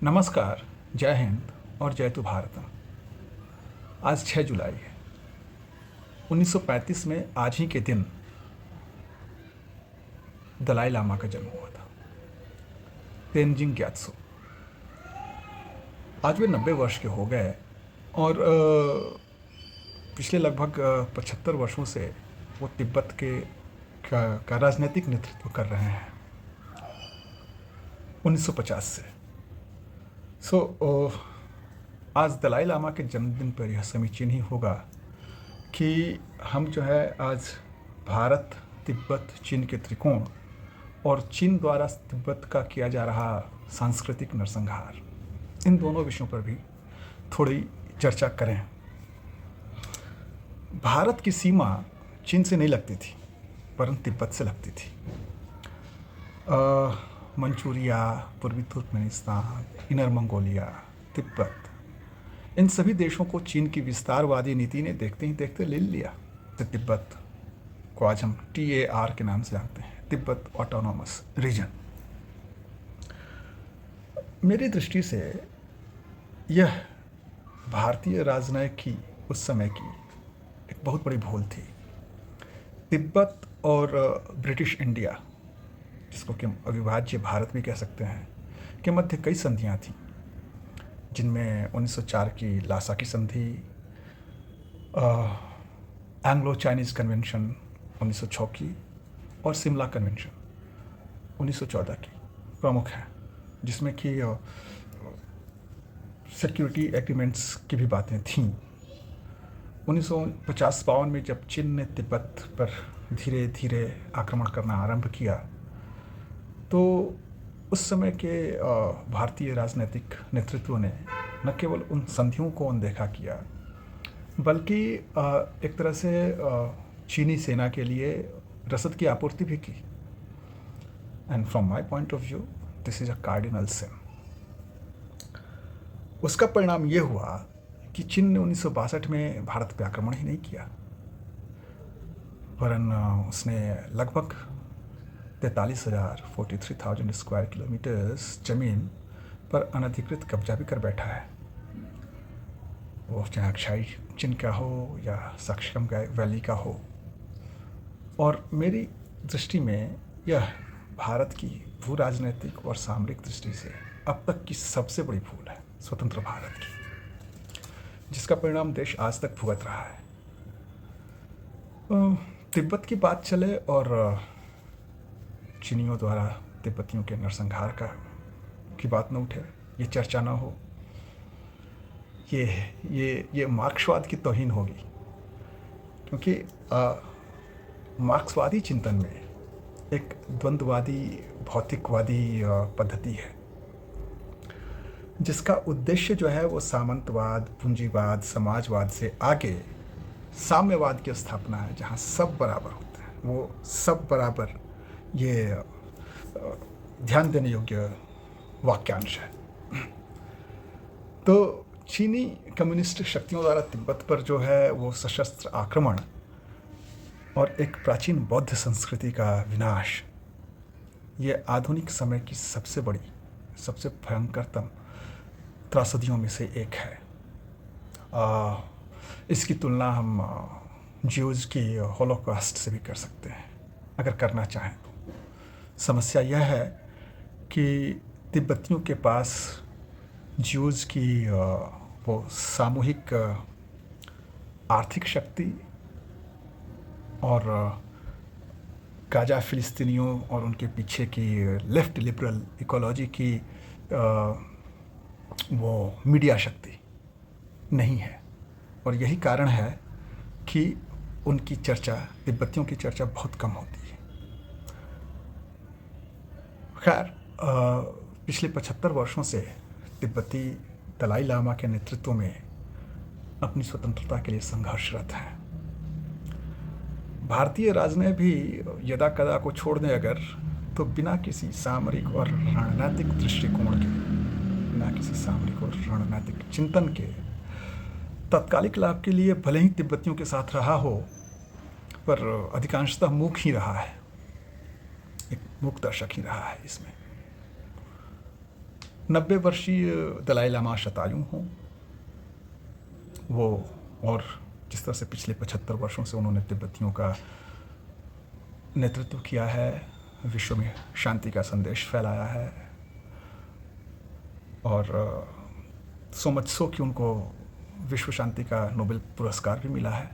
नमस्कार, जय हिंद और जय तु भारत। आज 6 जुलाई है। 1935 में आज ही के दिन दलाई लामा का जन्म हुआ था। तेनजिंग ग्यात्सो। आज वे 90 वर्ष के हो गए और पिछले लगभग 75 वर्षों से वो तिब्बत का राजनीतिक नेतृत्व कर रहे हैं 1950 से। आज दलाई लामा के जन्मदिन पर यह समीचीन ही होगा कि हम जो है आज भारत, तिब्बत, चीन के त्रिकोण और चीन द्वारा तिब्बत का किया जा रहा सांस्कृतिक नरसंहार, इन दोनों विषयों पर भी थोड़ी चर्चा करें। भारत की सीमा चीन से नहीं लगती थी, परंतु तिब्बत से लगती थी। मंचूरिया, पूर्वी तुर्कमेनिस्तान, इनर मंगोलिया, तिब्बत, इन सभी देशों को चीन की विस्तारवादी नीति ने देखते ही देखते ले लिया। तो तिब्बत को आज हम TAR के नाम से जानते हैं, तिब्बत ऑटोनॉमस रीजन। मेरी दृष्टि से यह भारतीय राजनय की उस समय की एक बहुत बड़ी भूल थी। तिब्बत और ब्रिटिश इंडिया, जिसको कि हम अविभाज्य भारत भी कह सकते हैं, के मध्य कई संधियां थीं, जिनमें 1904 की लासा की संधि, एंग्लो चाइनीज़ कन्वेंशन 1906 की और सिमला कन्वेंशन 1914 की प्रमुख हैं, जिसमें कि सिक्योरिटी एग्रीमेंट्स की भी बातें थीं। 1950-52 में जब चीन ने तिब्बत पर धीरे धीरे आक्रमण करना आरंभ किया, तो उस समय के भारतीय राजनीतिक नेतृत्व ने न केवल उन संधियों को अनदेखा किया, बल्कि एक तरह से चीनी सेना के लिए रसद की आपूर्ति भी की। And from my point of view this is a cardinal sin. उसका परिणाम ये हुआ कि चीन ने 1962 में भारत पर आक्रमण ही नहीं किया, वरन उसने लगभग 43,000 स्क्वायर किलोमीटर्स जमीन पर अनधिकृत कब्जा भी कर बैठा है। वो चाहे अक्षाई चीन का हो या सक्षम वैली का हो। और मेरी दृष्टि में यह भारत की भू राजनीतिक और सामरिक दृष्टि से अब तक की सबसे बड़ी भूल है स्वतंत्र भारत की, जिसका परिणाम देश आज तक भुगत रहा है। तिब्बत की बात चले और चीनियों द्वारा तिब्बतियों के नरसंहार की बात न उठे, ये चर्चा ना हो, ये मार्क्सवाद की तौहीन होगी। क्योंकि मार्क्सवादी चिंतन में एक द्वंद्ववादी भौतिकवादी पद्धति है, जिसका उद्देश्य जो है वो सामंतवाद, पूंजीवाद, समाजवाद से आगे साम्यवाद की स्थापना है, जहाँ सब बराबर होते हैं। वो सब बराबर, ये ध्यान देने योग्य वाक्यांश है। तो चीनी कम्युनिस्ट शक्तियों द्वारा तिब्बत पर जो है वो सशस्त्र आक्रमण और एक प्राचीन बौद्ध संस्कृति का विनाश, ये आधुनिक समय की सबसे बड़ी, सबसे भयंकरतम त्रासदियों में से एक है। इसकी तुलना हम ज्यूज की होलोकॉस्ट से भी कर सकते हैं, अगर करना चाहें तो। समस्या यह है कि तिब्बतियों के पास ज्यूज की वो सामूहिक आर्थिक शक्ति और गाजा फिलिस्तीनियों और उनके पीछे की लेफ्ट लिबरल इकोलॉजी की वो मीडिया शक्ति नहीं है। और यही कारण है कि उनकी चर्चा, तिब्बतियों की चर्चा बहुत कम होती है। खैर, पिछले 75 वर्षों से तिब्बती दलाई लामा के नेतृत्व में अपनी स्वतंत्रता के लिए संघर्षरत हैं। भारतीय राजनय भी यदा कदा को छोड़ दें अगर, तो बिना किसी सामरिक और रणनीतिक दृष्टिकोण के, बिना किसी सामरिक और रणनीतिक चिंतन के, तात्कालिक लाभ के लिए भले ही तिब्बतियों के साथ रहा हो, पर अधिकांशतः मूक ही रहा है, एक मूक दर्शक ही रहा है इसमें। 90 वर्षीय दलाई लामा शतायु हों वो, और जिस तरह से पिछले 75 वर्षों से उन्होंने तिब्बतियों का नेतृत्व किया है, विश्व में शांति का संदेश फैलाया है, और सो मच सो कि उनको विश्व शांति का नोबेल पुरस्कार भी मिला है।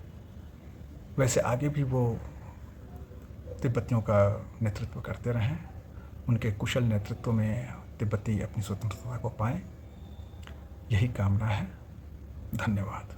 वैसे आगे भी वो तिब्बतियों का नेतृत्व करते रहें, उनके कुशल नेतृत्व में तिब्बती अपनी स्वतंत्रता को पाएं, यही कामना है। धन्यवाद।